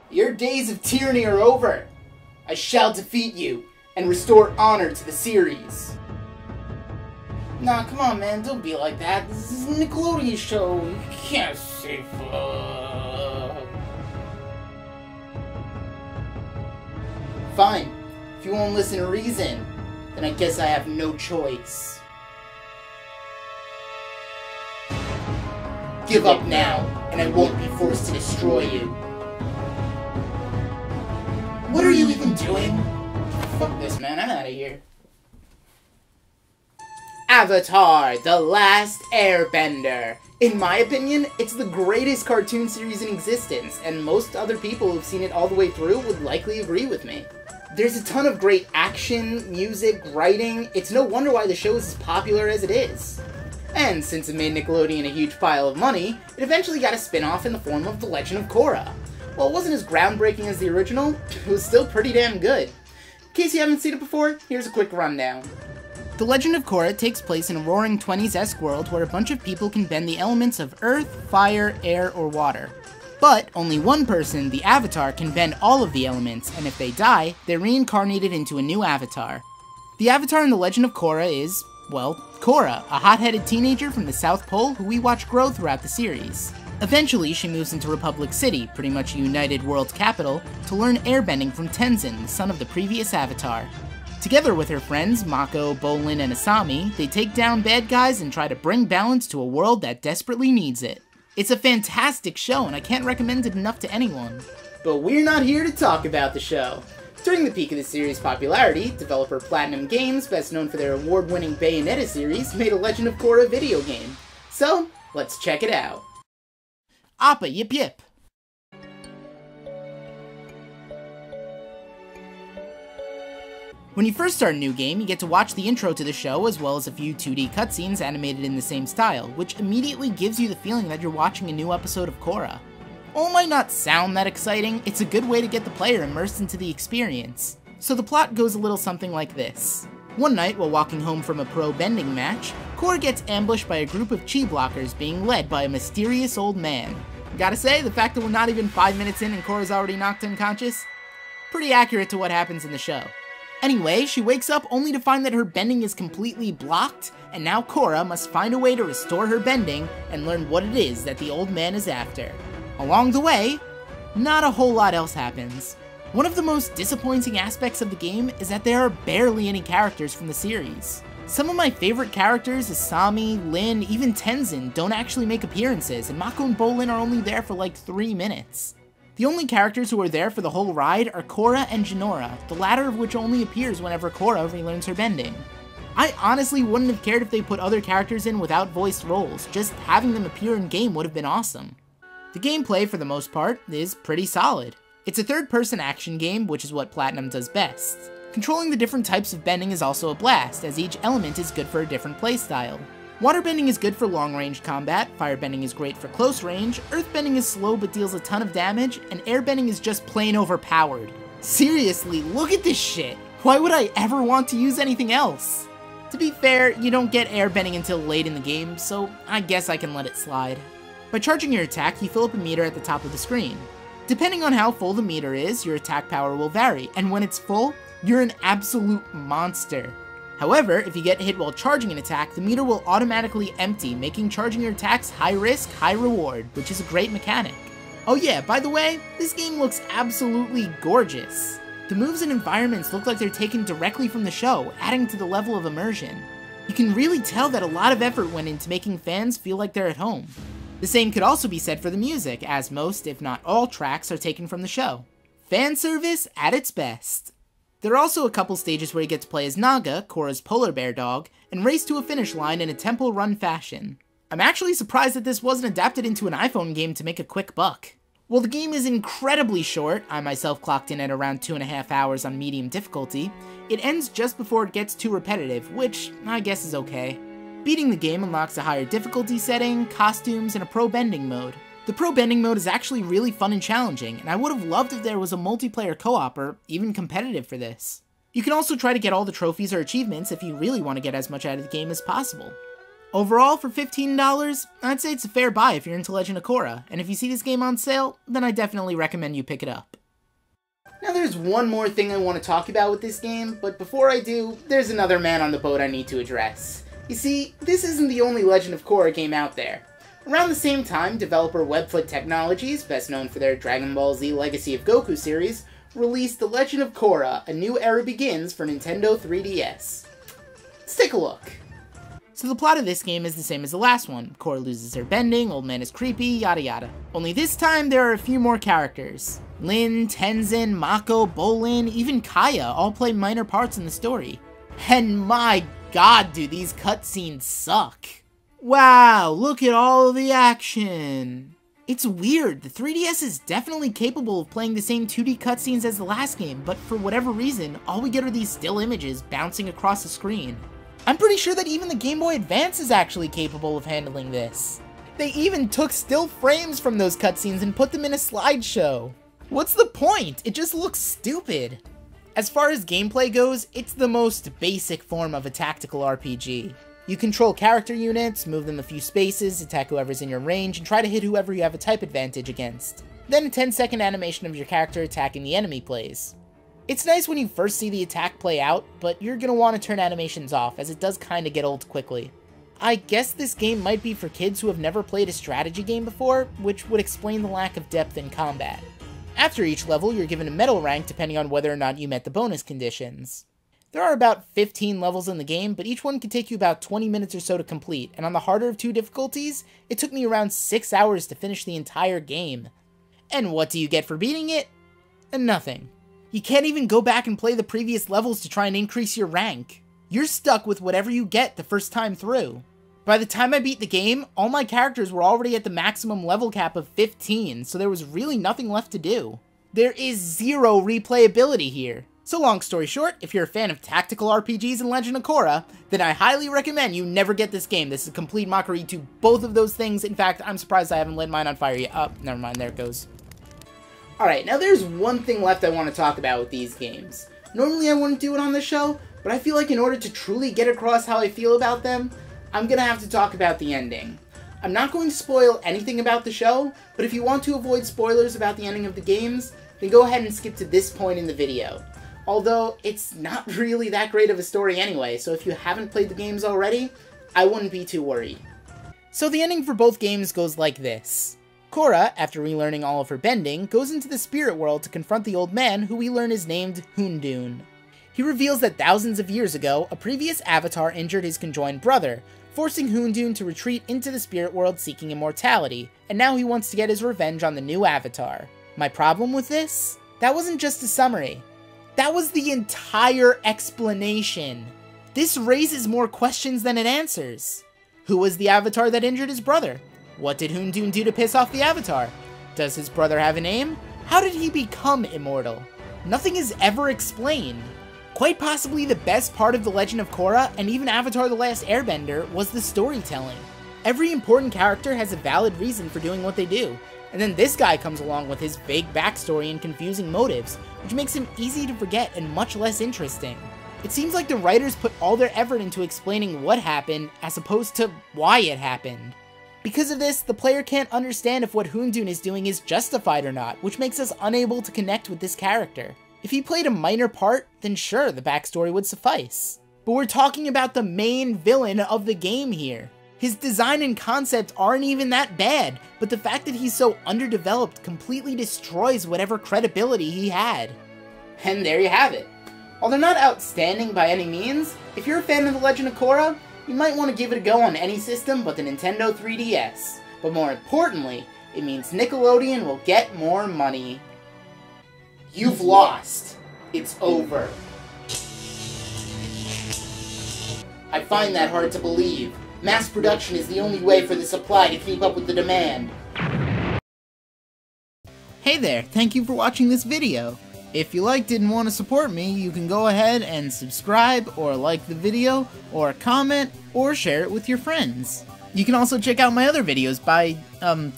Your days of tyranny are over. I shall defeat you and restore honor to the series. Nah, come on, man. Don't be like that. This is a Nickelodeon show. You can't say fuck. Fine. If you won't listen to reason, then I guess I have no choice. Give up now, and I won't be forced to destroy you. What are you even doing? Fuck this, man. I'm out of here. Avatar: The Last Airbender. In my opinion, it's the greatest cartoon series in existence, and most other people who've seen it all the way through would likely agree with me. There's a ton of great action, music, writing. It's no wonder why the show is as popular as it is. And since it made Nickelodeon a huge pile of money, it eventually got a spin-off in the form of The Legend of Korra. While it wasn't as groundbreaking as the original, it was still pretty damn good. In case you haven't seen it before, here's a quick rundown. The Legend of Korra takes place in a roaring 20s-esque world where a bunch of people can bend the elements of earth, fire, air, or water. But only one person, the Avatar, can bend all of the elements, and if they die, they're reincarnated into a new Avatar. The Avatar in The Legend of Korra is, well, Korra, a hot-headed teenager from the South Pole who we watch grow throughout the series. Eventually, she moves into Republic City, pretty much a united world capital, to learn airbending from Tenzin, the son of the previous Avatar. Together with her friends, Mako, Bolin, and Asami, they take down bad guys and try to bring balance to a world that desperately needs it. It's a fantastic show, and I can't recommend it enough to anyone. But we're not here to talk about the show. During the peak of the series' popularity, developer Platinum Games, best known for their award-winning Bayonetta series, made a Legend of Korra video game. So, let's check it out. Appa yip yip! When you first start a new game, you get to watch the intro to the show as well as a few 2D cutscenes animated in the same style, which immediately gives you the feeling that you're watching a new episode of Korra. While it might not sound that exciting, it's a good way to get the player immersed into the experience. So the plot goes a little something like this. One night, while walking home from a pro bending match, Korra gets ambushed by a group of chi blockers being led by a mysterious old man. Gotta say, the fact that we're not even 5 minutes in and Korra's already knocked unconscious? Pretty accurate to what happens in the show. Anyway, she wakes up only to find that her bending is completely blocked, and now Korra must find a way to restore her bending and learn what it is that the old man is after. Along the way, not a whole lot else happens. One of the most disappointing aspects of the game is that there are barely any characters from the series. Some of my favorite characters, Asami, Lin, even Tenzin, don't actually make appearances, and Mako and Bolin are only there for like 3 minutes. The only characters who are there for the whole ride are Korra and Jinora, the latter of which only appears whenever Korra relearns her bending. I honestly wouldn't have cared if they put other characters in without voiced roles, just having them appear in game would have been awesome. The gameplay, for the most part, is pretty solid. It's a third-person action game, which is what Platinum does best. Controlling the different types of bending is also a blast, as each element is good for a different playstyle. Waterbending is good for long-range combat, firebending is great for close range, earthbending is slow but deals a ton of damage, and airbending is just plain overpowered. Seriously, look at this shit! Why would I ever want to use anything else? To be fair, you don't get airbending until late in the game, so I guess I can let it slide. By charging your attack, you fill up a meter at the top of the screen. Depending on how full the meter is, your attack power will vary, and when it's full, you're an absolute monster. However, if you get hit while charging an attack, the meter will automatically empty, making charging your attacks high risk, high reward, which is a great mechanic. Oh yeah, by the way, this game looks absolutely gorgeous. The moves and environments look like they're taken directly from the show, adding to the level of immersion. You can really tell that a lot of effort went into making fans feel like they're at home. The same could also be said for the music, as most, if not all, tracks are taken from the show. Fan service at its best. There are also a couple stages where you get to play as Naga, Korra's polar bear dog, and race to a finish line in a temple run fashion. I'm actually surprised that this wasn't adapted into an iPhone game to make a quick buck. While the game is incredibly short, I myself clocked in at around 2.5 hours on medium difficulty, it ends just before it gets too repetitive, which I guess is okay. Beating the game unlocks a higher difficulty setting, costumes, and a pro bending mode. The pro bending mode is actually really fun and challenging, and I would have loved if there was a multiplayer co-op or even competitive for this. You can also try to get all the trophies or achievements if you really want to get as much out of the game as possible. Overall, for $15, I'd say it's a fair buy if you're into Legend of Korra, and if you see this game on sale, then I definitely recommend you pick it up. Now there's one more thing I want to talk about with this game, but before I do, there's another man on the boat I need to address. You see, this isn't the only Legend of Korra game out there. Around the same time, developer Webfoot Technologies, best known for their Dragon Ball Z Legacy of Goku series, released The Legend of Korra, A New Era Begins for Nintendo 3DS. Let's take a look. So the plot of this game is the same as the last one. Korra loses her bending, old man is creepy, yada yada. Only this time there are a few more characters. Lin, Tenzin, Mako, Bolin, even Kaya all play minor parts in the story. And my god, do these cutscenes suck. Wow, look at all of the action. It's weird, the 3DS is definitely capable of playing the same 2D cutscenes as the last game, but for whatever reason, all we get are these still images bouncing across the screen. I'm pretty sure that even the Game Boy Advance is actually capable of handling this. They even took still frames from those cutscenes and put them in a slideshow. What's the point? It just looks stupid. As far as gameplay goes, it's the most basic form of a tactical RPG. You control character units, move them a few spaces, attack whoever's in your range, and try to hit whoever you have a type advantage against. Then a 10-second animation of your character attacking the enemy plays. It's nice when you first see the attack play out, but you're gonna want to turn animations off, as it does kinda get old quickly. I guess this game might be for kids who have never played a strategy game before, which would explain the lack of depth in combat. After each level, you're given a medal rank depending on whether or not you met the bonus conditions. There are about 15 levels in the game, but each one can take you about 20 minutes or so to complete, and on the harder of two difficulties, it took me around 6 hours to finish the entire game. And what do you get for beating it? Nothing. You can't even go back and play the previous levels to try and increase your rank. You're stuck with whatever you get the first time through. By the time I beat the game, all my characters were already at the maximum level cap of 15, so there was really nothing left to do. There is zero replayability here. So long story short, if you're a fan of tactical RPGs and Legend of Korra, then I highly recommend you never get this game. This is a complete mockery to both of those things. In fact, I'm surprised I haven't lit mine on fire yet. Oh, never mind, there it goes. Alright, now there's one thing left I want to talk about with these games. Normally I wouldn't do it on the show, but I feel like in order to truly get across how I feel about them, I'm gonna have to talk about the ending. I'm not going to spoil anything about the show, but if you want to avoid spoilers about the ending of the games, then go ahead and skip to this point in the video. Although, it's not really that great of a story anyway, so if you haven't played the games already, I wouldn't be too worried. So the ending for both games goes like this. Korra, after relearning all of her bending, goes into the spirit world to confront the old man who we learn is named Hundun. He reveals that thousands of years ago, a previous avatar injured his conjoined brother, forcing Hundun to retreat into the spirit world seeking immortality, and now he wants to get his revenge on the new avatar. My problem with this? That wasn't just a summary. That was the entire explanation. This raises more questions than it answers. Who was the avatar that injured his brother? What did Hundun do to piss off the avatar? Does his brother have a name? How did he become immortal? Nothing is ever explained. Quite possibly the best part of The Legend of Korra, and even Avatar The Last Airbender, was the storytelling. Every important character has a valid reason for doing what they do, and then this guy comes along with his vague backstory and confusing motives, which makes him easy to forget and much less interesting. It seems like the writers put all their effort into explaining what happened, as opposed to why it happened. Because of this, the player can't understand if what Hundun is doing is justified or not, which makes us unable to connect with this character. If he played a minor part, then sure, the backstory would suffice. But we're talking about the main villain of the game here. His design and concept aren't even that bad, but the fact that he's so underdeveloped completely destroys whatever credibility he had. And there you have it. While they're not outstanding by any means, if you're a fan of The Legend of Korra, you might want to give it a go on any system but the Nintendo 3DS. But more importantly, it means Nickelodeon will get more money. You've lost. It's over. I find that hard to believe. Mass production is the only way for the supply to keep up with the demand. Hey there, thank you for watching this video. If you liked it and want to support me, you can go ahead and subscribe, or like the video, or comment, or share it with your friends. You can also check out my other videos by,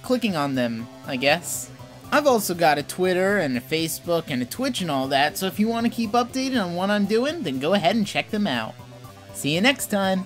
clicking on them, I guess. I've also got a Twitter, and a Facebook, and a Twitch and all that, so if you want to keep updated on what I'm doing, then go ahead and check them out. See you next time!